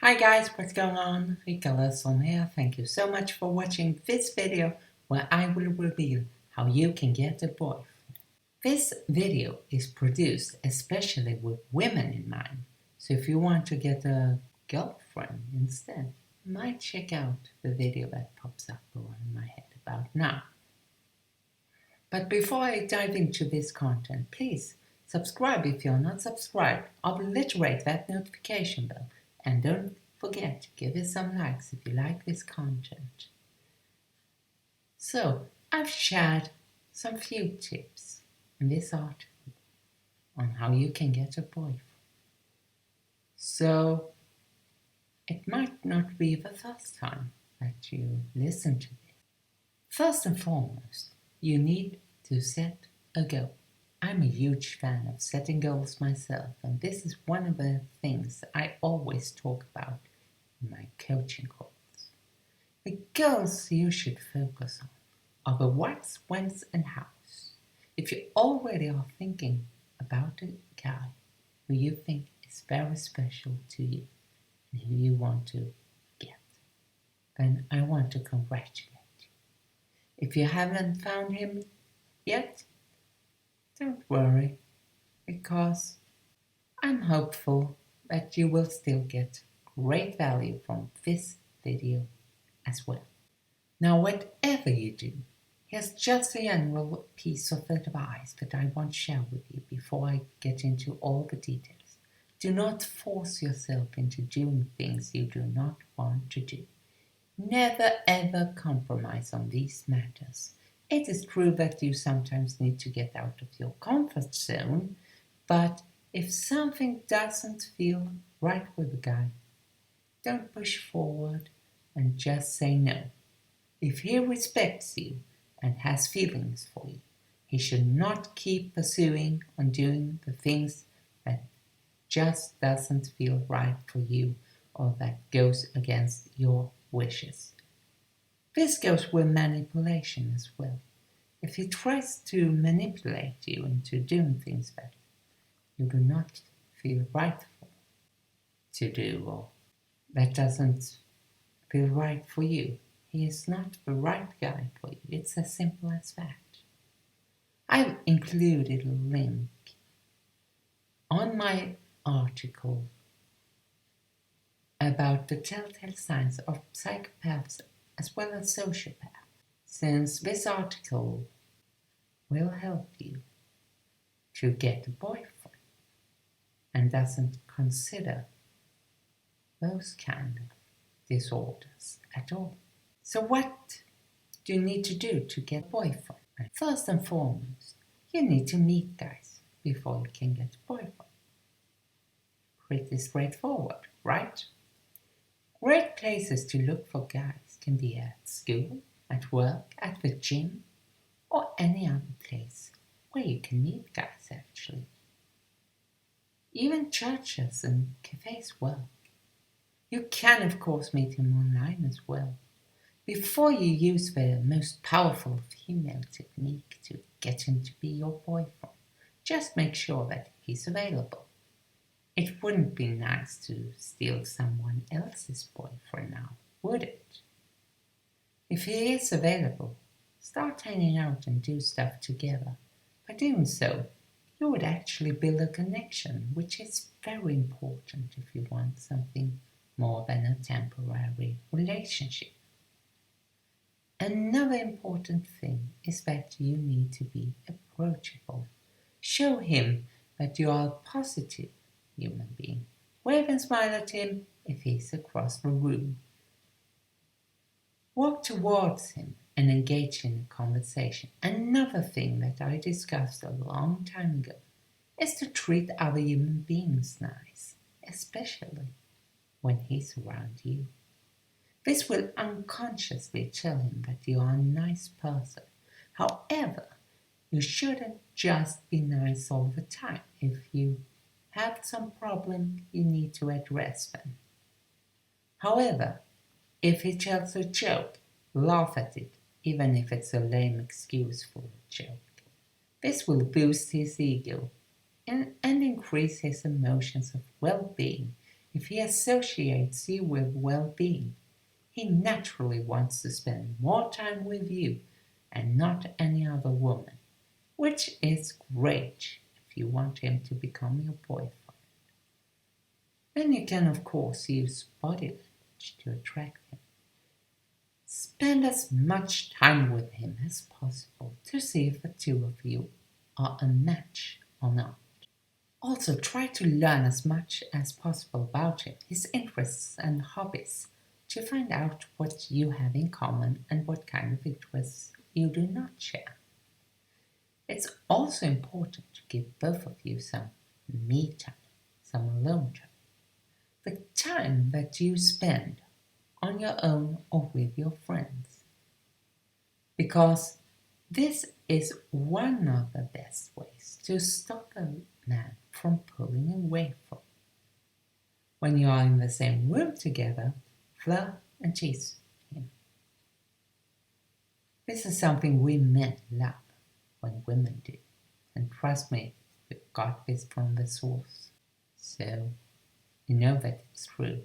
Hi guys, what's going on? Rika Lesson here. Thank you so much for watching this video where I will reveal how you can get a boyfriend. This video is produced especially with women in mind, so if you want to get a girlfriend instead, you might check out the video that pops up around my head about now. But before I dive into this content, please subscribe if you're not subscribed, obliterate that notification bell, and don't forget to give it some likes if you like this content. So, I've shared some few tips in this article on how you can get a boyfriend. So, it might not be the first time that you listen to this. First and foremost, you need to set a goal. I'm a huge fan of setting goals myself, and this is one of the things I always talk about in my coaching calls. The goals you should focus on are the what's, when's, and how's. If you already are thinking about a guy who you think is very special to you and who you want to get, then I want to congratulate you. If you haven't found him yet, don't worry, because I'm hopeful that you will still get great value from this video as well. Now, whatever you do, here's just a general piece of advice that I want to share with you before I get into all the details. Do not force yourself into doing things you do not want to do. Never ever compromise on these matters. It is true that you sometimes need to get out of your comfort zone, but if something doesn't feel right with the guy, don't push forward and just say no. If he respects you and has feelings for you, he should not keep pursuing on doing the things that just doesn't feel right for you or that goes against your wishes. This goes with manipulation as well. If he tries to manipulate you into doing things that you do not feel right for to do or that doesn't feel right for you, he is not the right guy for you. It's as simple as that. I've included a link on my article about the telltale signs of psychopaths as well as sociopaths, since this article will help you to get a boyfriend and doesn't consider those kind of disorders at all. So what do you need to do to get a boyfriend? First and foremost, you need to meet guys before you can get a boyfriend. Pretty straightforward, right? Great places to look for guys can be at school, at work, at the gym, or any other place where you can meet guys actually. Even churches and cafes work. You can of course meet him online as well. Before you use the most powerful female technique to get him to be your boyfriend, just make sure that he's available. It wouldn't be nice to steal someone else's boyfriend now, would it? If he is available, start hanging out and do stuff together. By doing so, you would actually build a connection, which is very important if you want something more than a temporary relationship. Another important thing is that you need to be approachable. Show him that you are a positive human being. Wave and smile at him if he's across the room. Walk towards him and engage in a conversation. Another thing that I discussed a long time ago is to treat other human beings nice, especially when he's around you. This will unconsciously tell him that you are a nice person. However, you shouldn't just be nice all the time. If you have some problem, you need to address them. However, if he tells a joke, laugh at it, even if it's a lame excuse for a joke. This will boost his ego and increase his emotions of well-being If he associates you with well-being, he naturally wants to spend more time with you and not any other woman, which is great if you want him to become your boyfriend. Then you can, of course, use body language to attract him. Spend as much time with him as possible to see if the two of you are a match or not. Also, try to learn as much as possible about him, his interests and hobbies, to find out what you have in common and what kind of interests you do not share. It's also important to give both of you some me time, some alone time. The time that you spend on your own or with your friends. Because this is one of the best ways to stop a man from pulling away from. When you are in the same room together, flirt and tease him. This is something we men love when women do. And trust me, we got this from the source. So you know that it's true.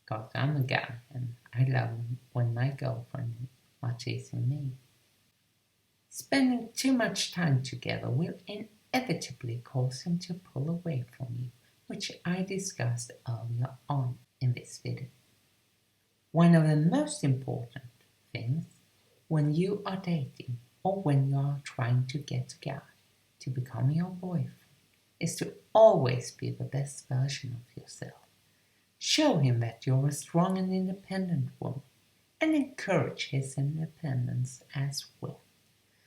Because I'm a guy and I love when my girlfriend are teasing me. Spending too much time together will inevitably cause him to pull away from you, which I discussed earlier on in this video. One of the most important things when you are dating or when you are trying to get a guy to become your boyfriend is to always be the best version of yourself. Show him that you're a strong and independent woman and encourage his independence as well.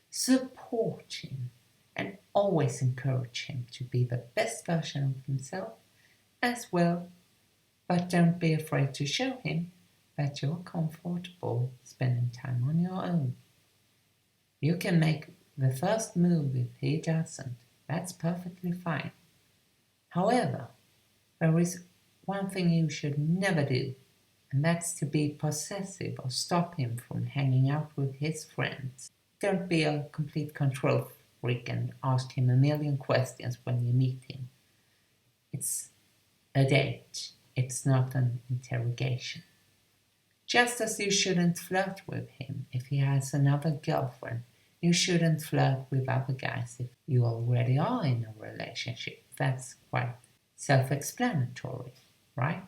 Support him and always encourage him to be the best version of himself as well, but don't be afraid to show him that you're comfortable spending time on your own. You can make the first move if he doesn't. That's perfectly fine. However, there is one thing you should never do, and that's to be possessive or stop him from hanging out with his friends. Don't be a complete control freak and ask him a million questions when you meet him. It's a date, it's not an interrogation. Just as you shouldn't flirt with him if he has another girlfriend, you shouldn't flirt with other guys if you already are in a relationship. That's quite self-explanatory, right?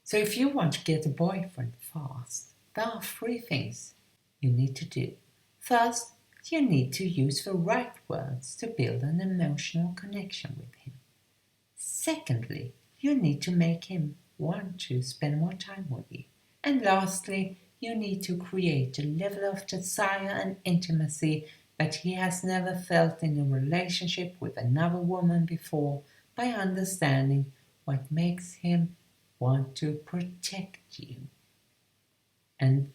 So if you want to get a boyfriend fast, there are 3 things you need to do. First, you need to use the right words to build an emotional connection with him. Secondly, you need to make him want to spend more time with you. And lastly, you need to create a level of desire and intimacy that he has never felt in a relationship with another woman before by understanding what makes him want to protect you. And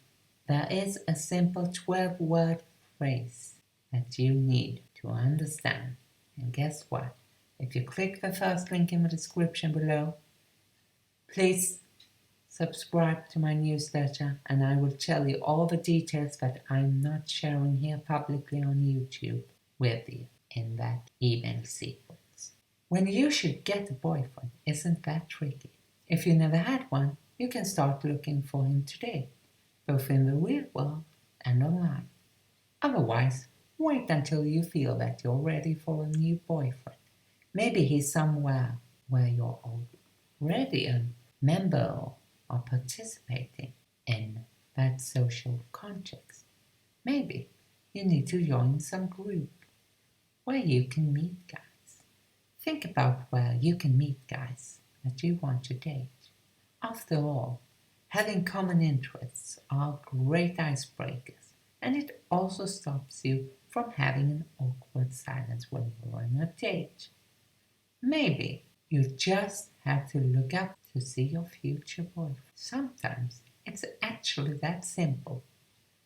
there is a simple 12-word phrase that you need to understand. And guess what? If you click the first link in the description below, please subscribe to my newsletter and I will tell you all the details that I'm not sharing here publicly on YouTube with you in that email sequence. When you should get a boyfriend isn't that tricky. If you never had one, you can start looking for him today, both in the real world and online. Otherwise, wait until you feel that you're ready for a new boyfriend. Maybe he's somewhere where you're already a member or participating in that social context. Maybe you need to join some group where you can meet guys. Think about where you can meet guys that you want to date. After all, having common interests are great icebreakers, and it also stops you from having an awkward silence when you're on a date. Maybe you just have to look up to see your future boyfriend. Sometimes it's actually that simple.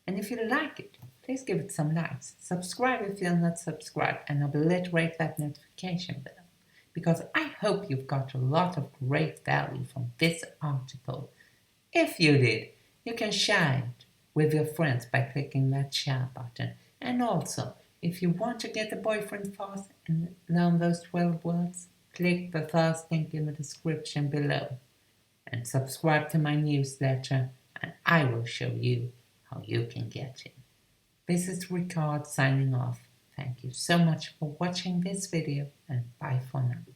And if you like it, please give it some likes. Subscribe if you're not subscribed and obliterate that notification bell. Because I hope you've got a lot of great value from this article. If you did, you can share it with your friends by clicking that share button. And also, if you want to get a boyfriend fast and learn those 12 words, click the first link in the description below. and subscribe to my newsletter, and I will show you how you can get in. This is Ricard signing off. Thank you so much for watching this video, and bye for now.